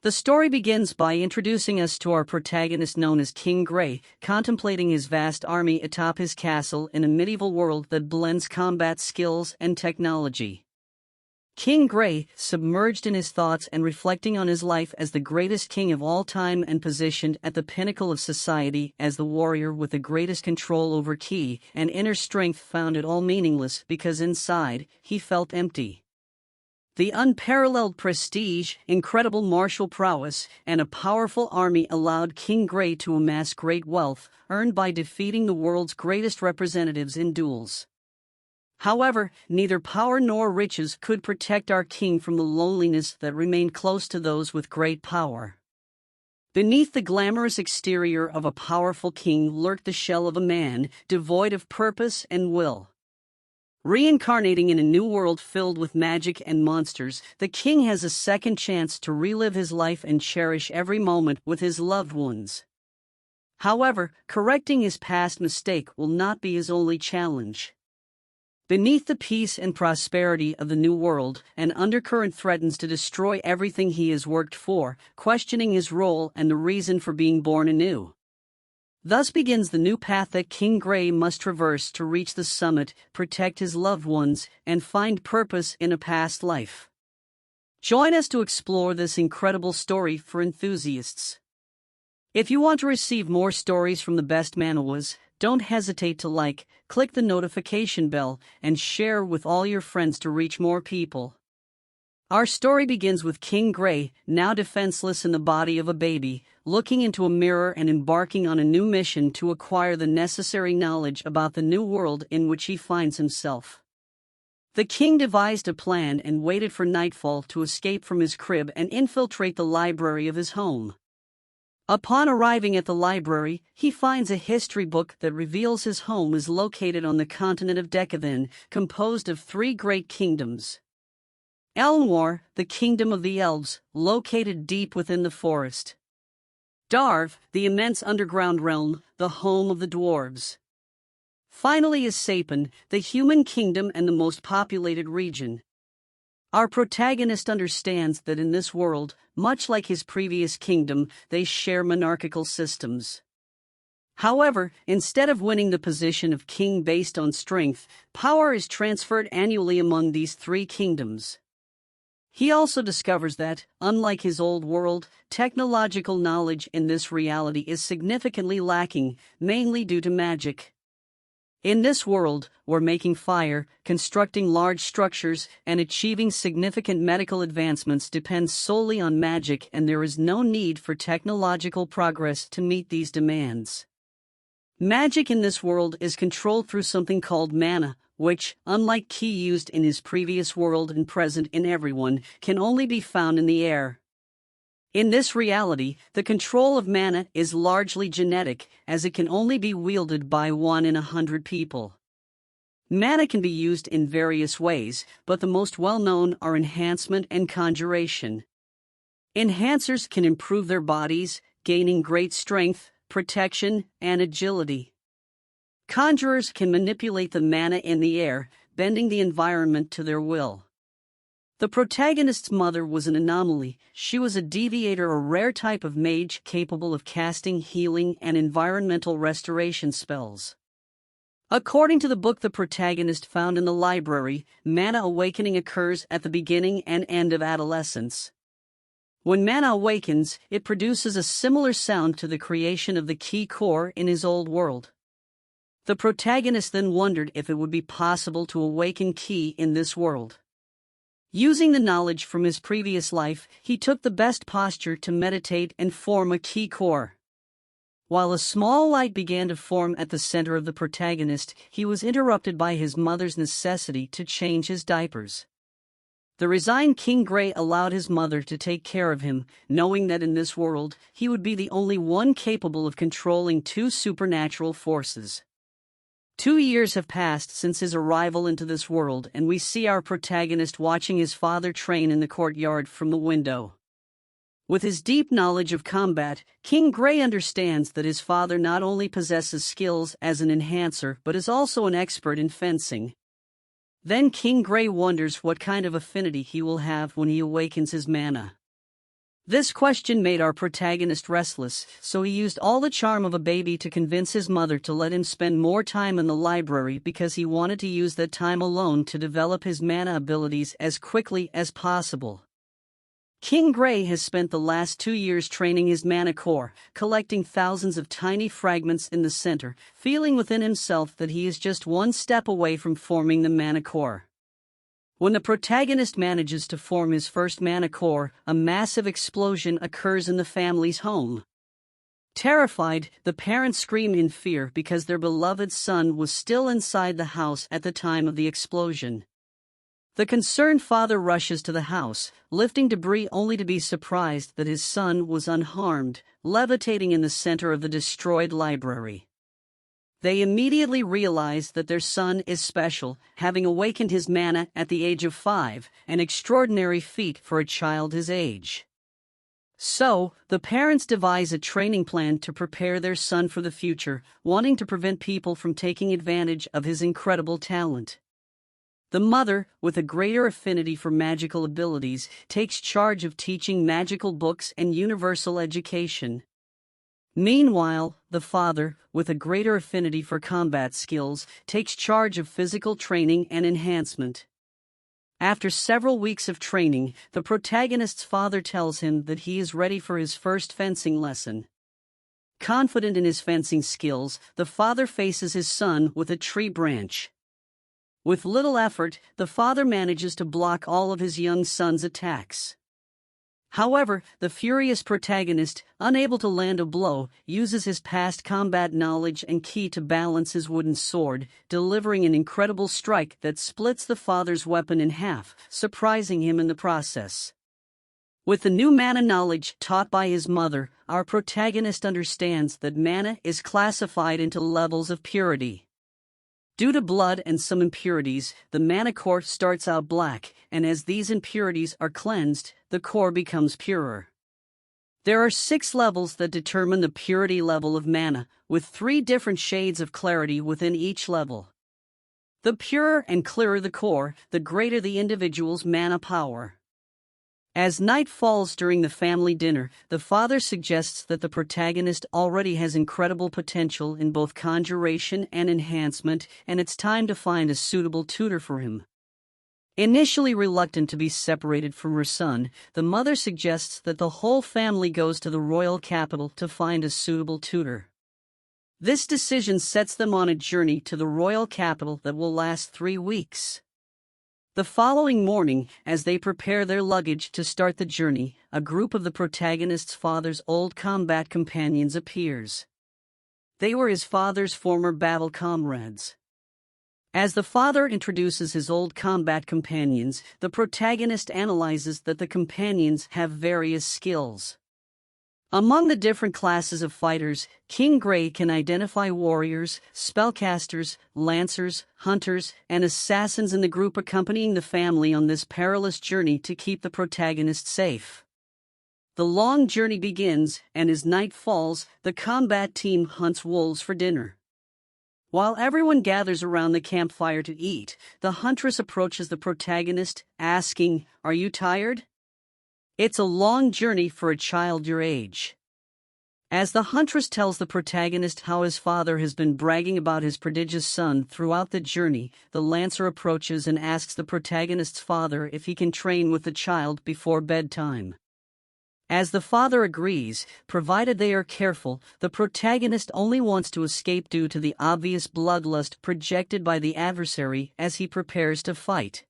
The story begins by introducing us to our protagonist known as King Gray, contemplating his vast army atop his castle in a medieval world that blends combat skills and technology. King Gray, submerged in his thoughts and reflecting on his life as the greatest king of all time and positioned at the pinnacle of society as the warrior with the greatest control over ki and inner strength, found it all meaningless because inside, he felt empty. The unparalleled prestige, incredible martial prowess, and a powerful army allowed King Gray to amass great wealth, earned by defeating the world's greatest representatives in duels. However, neither power nor riches could protect our king from the loneliness that remained close to those with great power. Beneath the glamorous exterior of a powerful king lurked the shell of a man, devoid of purpose and will. Reincarnating in a new world filled with magic and monsters, the king has a second chance to relive his life and cherish every moment with his loved ones. However, correcting his past mistake will not be his only challenge. Beneath the peace and prosperity of the new world, an undercurrent threatens to destroy everything he has worked for, questioning his role and the reason for being born anew. Thus begins the new path that King Gray must traverse to reach the summit, protect his loved ones, and find purpose in a past life. Join us to explore this incredible story for enthusiasts. If you want to receive more stories from the best manhwas, don't hesitate to like, click the notification bell, and share with all your friends to reach more people. Our story begins with King Gray, now defenseless in the body of a baby, looking into a mirror and embarking on a new mission to acquire the necessary knowledge about the new world in which he finds himself. The king devised a plan and waited for nightfall to escape from his crib and infiltrate the library of his home. Upon arriving at the library, he finds a history book that reveals his home is located on the continent of Decathan, composed of 3 great kingdoms. Elnor, the kingdom of the elves, located deep within the forest. Darv, the immense underground realm, the home of the dwarves. Finally is Sapin, the human kingdom and the most populated region. Our protagonist understands that in this world, much like his previous kingdom, they share monarchical systems. However, instead of winning the position of king based on strength, power is transferred annually among these 3 kingdoms. He also discovers that, unlike his old world, technological knowledge in this reality is significantly lacking, mainly due to magic. In this world, where making fire, constructing large structures, and achieving significant medical advancements depends solely on magic, and there is no need for technological progress to meet these demands. Magic in this world is controlled through something called mana, which, unlike ki used in his previous world and present in everyone, can only be found in the air. In this reality, the control of mana is largely genetic, as it can only be wielded by 1 in 100 people. Mana can be used in various ways, but the most well-known are enhancement and conjuration. Enhancers can improve their bodies, gaining great strength, protection, and agility. Conjurers can manipulate the mana in the air, bending the environment to their will. The protagonist's mother was an anomaly. She was a deviator, a rare type of mage capable of casting healing and environmental restoration spells. According to the book the protagonist found in the library, mana awakening occurs at the beginning and end of adolescence. When mana awakens, it produces a similar sound to the creation of the ki core in his old world. The protagonist then wondered if it would be possible to awaken ki in this world. Using the knowledge from his previous life, he took the best posture to meditate and form a ki core. While a small light began to form at the center of the protagonist, he was interrupted by his mother's necessity to change his diapers. The resigned King Gray allowed his mother to take care of him, knowing that in this world, he would be the only one capable of controlling 2 supernatural forces. 2 years have passed since his arrival into this world, and we see our protagonist watching his father train in the courtyard from the window. With his deep knowledge of combat, King Gray understands that his father not only possesses skills as an enhancer but is also an expert in fencing. Then King Gray wonders what kind of affinity he will have when he awakens his mana. This question made our protagonist restless, so he used all the charm of a baby to convince his mother to let him spend more time in the library because he wanted to use that time alone to develop his mana abilities as quickly as possible. King Gray has spent the last 2 years training his mana core, collecting thousands of tiny fragments in the center, feeling within himself that he is just one step away from forming the mana core. When the protagonist manages to form his first mana core, a massive explosion occurs in the family's home. Terrified, the parents scream in fear because their beloved son was still inside the house at the time of the explosion. The concerned father rushes to the house, lifting debris only to be surprised that his son was unharmed, levitating in the center of the destroyed library. They immediately realize that their son is special, having awakened his mana at the age of 5, an extraordinary feat for a child his age. So, the parents devise a training plan to prepare their son for the future, wanting to prevent people from taking advantage of his incredible talent. The mother, with a greater affinity for magical abilities, takes charge of teaching magical books and universal education. Meanwhile, the father, with a greater affinity for combat skills, takes charge of physical training and enhancement. After several weeks of training, the protagonist's father tells him that he is ready for his first fencing lesson. Confident in his fencing skills, the father faces his son with a tree branch. With little effort, the father manages to block all of his young son's attacks. However, the furious protagonist, unable to land a blow, uses his past combat knowledge and ki to balance his wooden sword, delivering an incredible strike that splits the father's weapon in half, surprising him in the process. With the new mana knowledge taught by his mother, our protagonist understands that mana is classified into levels of purity. Due to blood and some impurities, the mana core starts out black, and as these impurities are cleansed, the core becomes purer. There are 6 levels that determine the purity level of mana, with 3 different shades of clarity within each level. The purer and clearer the core, the greater the individual's mana power. As night falls during the family dinner, the father suggests that the protagonist already has incredible potential in both conjuration and enhancement, and it's time to find a suitable tutor for him. Initially reluctant to be separated from her son, the mother suggests that the whole family goes to the royal capital to find a suitable tutor. This decision sets them on a journey to the royal capital that will last 3 weeks. The following morning, as they prepare their luggage to start the journey, a group of the protagonist's father's old combat companions appears. They were his father's former battle comrades. As the father introduces his old combat companions, the protagonist analyzes that the companions have various skills. Among the different classes of fighters, King Gray can identify warriors, spellcasters, lancers, hunters, and assassins in the group accompanying the family on this perilous journey to keep the protagonist safe. The long journey begins, and as night falls, the combat team hunts wolves for dinner. While everyone gathers around the campfire to eat, the huntress approaches the protagonist, asking, "Are you tired?" It's a long journey for a child your age. As the huntress tells the protagonist how his father has been bragging about his prodigious son throughout the journey, the lancer approaches and asks the protagonist's father if he can train with the child before bedtime. As the father agrees, provided they are careful, the protagonist only wants to escape due to the obvious bloodlust projected by the adversary as he prepares to fight.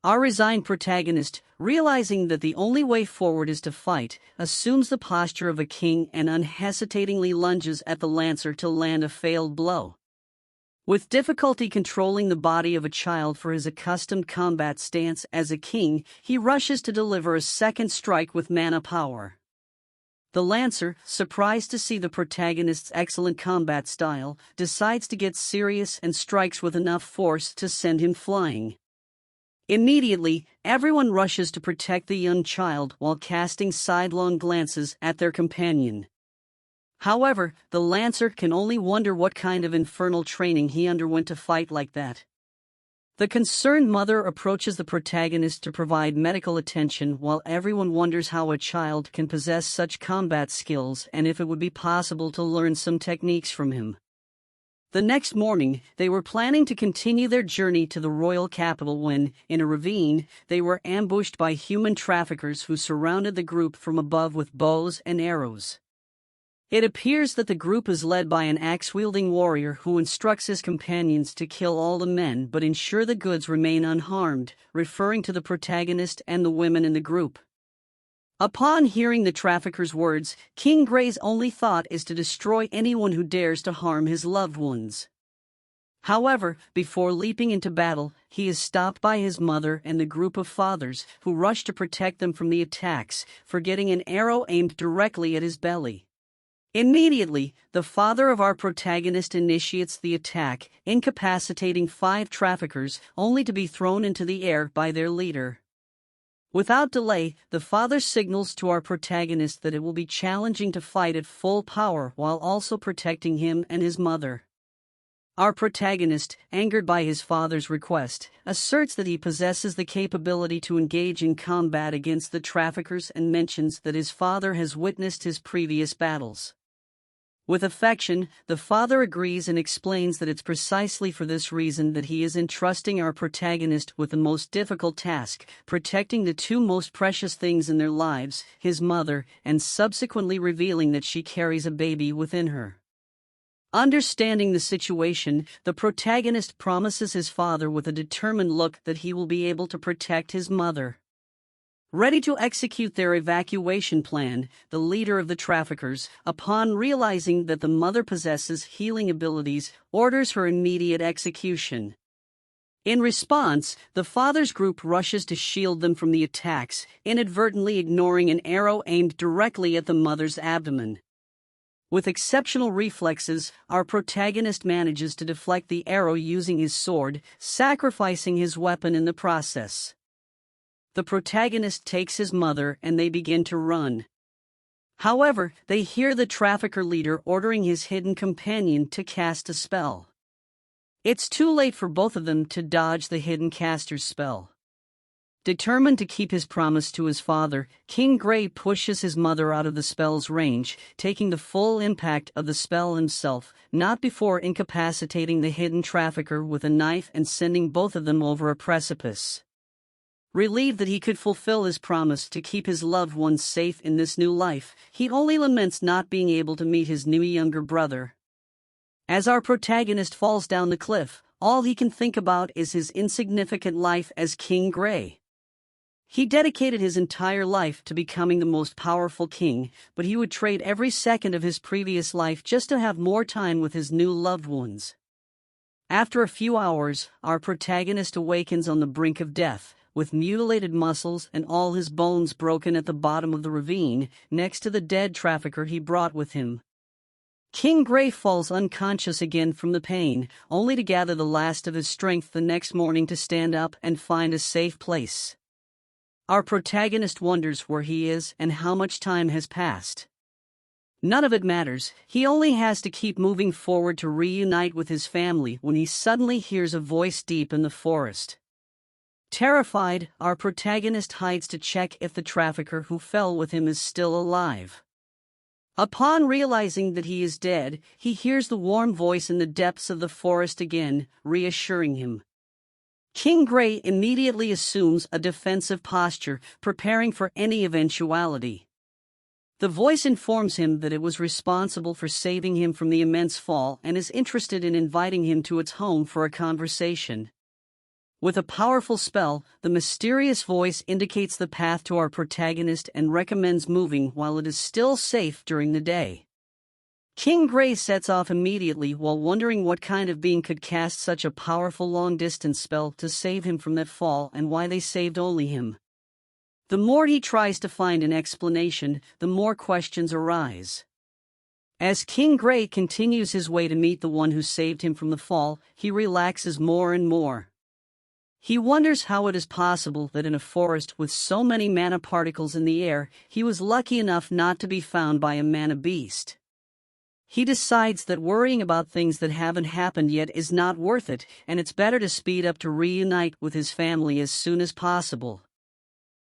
Our resigned protagonist, realizing that the only way forward is to fight, assumes the posture of a king and unhesitatingly lunges at the lancer to land a failed blow. With difficulty controlling the body of a child for his accustomed combat stance as a king, he rushes to deliver a second strike with mana power. The lancer, surprised to see the protagonist's excellent combat style, decides to get serious and strikes with enough force to send him flying. Immediately, everyone rushes to protect the young child while casting sidelong glances at their companion. However, the lancer can only wonder what kind of infernal training he underwent to fight like that. The concerned mother approaches the protagonist to provide medical attention while everyone wonders how a child can possess such combat skills and if it would be possible to learn some techniques from him. The next morning, they were planning to continue their journey to the royal capital when, in a ravine, they were ambushed by human traffickers who surrounded the group from above with bows and arrows. It appears that the group is led by an axe-wielding warrior who instructs his companions to kill all the men but ensure the goods remain unharmed, referring to the protagonist and the women in the group. Upon hearing the trafficker's words, King Gray's only thought is to destroy anyone who dares to harm his loved ones. However, before leaping into battle, he is stopped by his mother and the group of fathers, who rush to protect them from the attacks, forgetting an arrow aimed directly at his belly. Immediately, the father of our protagonist initiates the attack, incapacitating 5 traffickers, only to be thrown into the air by their leader. Without delay, the father signals to our protagonist that it will be challenging to fight at full power while also protecting him and his mother. Our protagonist, angered by his father's request, asserts that he possesses the capability to engage in combat against the traffickers and mentions that his father has witnessed his previous battles. With affection, the father agrees and explains that it's precisely for this reason that he is entrusting our protagonist with the most difficult task, protecting the 2 most precious things in their lives, his mother, and subsequently revealing that she carries a baby within her. Understanding the situation, the protagonist promises his father with a determined look that he will be able to protect his mother. Ready to execute their evacuation plan, the leader of the traffickers, upon realizing that the mother possesses healing abilities, orders her immediate execution. In response, the father's group rushes to shield them from the attacks, inadvertently ignoring an arrow aimed directly at the mother's abdomen. With exceptional reflexes, our protagonist manages to deflect the arrow using his sword, sacrificing his weapon in the process. The protagonist takes his mother and they begin to run. However, they hear the trafficker leader ordering his hidden companion to cast a spell. It's too late for both of them to dodge the hidden caster's spell. Determined to keep his promise to his father, King Gray pushes his mother out of the spell's range, taking the full impact of the spell himself, not before incapacitating the hidden trafficker with a knife and sending both of them over a precipice. Relieved that he could fulfill his promise to keep his loved ones safe in this new life, he only laments not being able to meet his new younger brother. As our protagonist falls down the cliff, all he can think about is his insignificant life as King Gray. He dedicated his entire life to becoming the most powerful king, but he would trade every second of his previous life just to have more time with his new loved ones. After a few hours, our protagonist awakens on the brink of death, with mutilated muscles and all his bones broken at the bottom of the ravine, next to the dead trafficker he brought with him. King Gray falls unconscious again from the pain, only to gather the last of his strength the next morning to stand up and find a safe place. Our protagonist wonders where he is and how much time has passed. None of it matters, he only has to keep moving forward to reunite with his family when he suddenly hears a voice deep in the forest. Terrified, our protagonist hides to check if the trafficker who fell with him is still alive. Upon realizing that he is dead, he hears the warm voice in the depths of the forest again, reassuring him. King Gray immediately assumes a defensive posture, preparing for any eventuality. The voice informs him that it was responsible for saving him from the immense fall and is interested in inviting him to its home for a conversation. With a powerful spell, the mysterious voice indicates the path to our protagonist and recommends moving while it is still safe during the day. King Gray sets off immediately while wondering what kind of being could cast such a powerful long-distance spell to save him from that fall and why they saved only him. The more he tries to find an explanation, the more questions arise. As King Gray continues his way to meet the one who saved him from the fall, he relaxes more and more. He wonders how it is possible that in a forest with so many mana particles in the air, he was lucky enough not to be found by a mana beast. He decides that worrying about things that haven't happened yet is not worth it, and it's better to speed up to reunite with his family as soon as possible.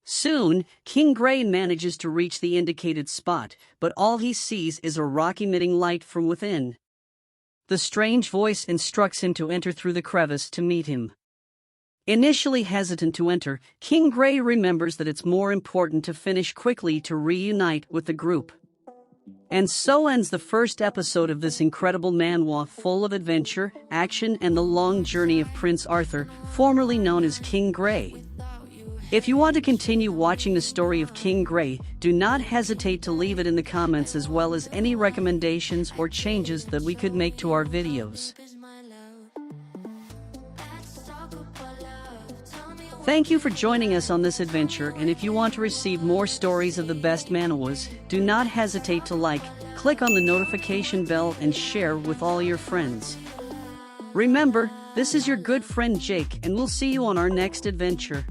Soon, King Gray manages to reach the indicated spot, but all he sees is a rock emitting light from within. The strange voice instructs him to enter through the crevice to meet him. Initially hesitant to enter, King Gray remembers that it's more important to finish quickly to reunite with the group. And so ends the first episode of this incredible manhwa full of adventure, action, and the long journey of Prince Arthur, formerly known as King Gray. If you want to continue watching the story of King Gray, do not hesitate to leave it in the comments, as well as any recommendations or changes that we could make to our videos. Thank you for joining us on this adventure, and if you want to receive more stories of the best manhwas, do not hesitate to like, click on the notification bell, and share with all your friends. Remember, this is your good friend Jake, and we'll see you on our next adventure.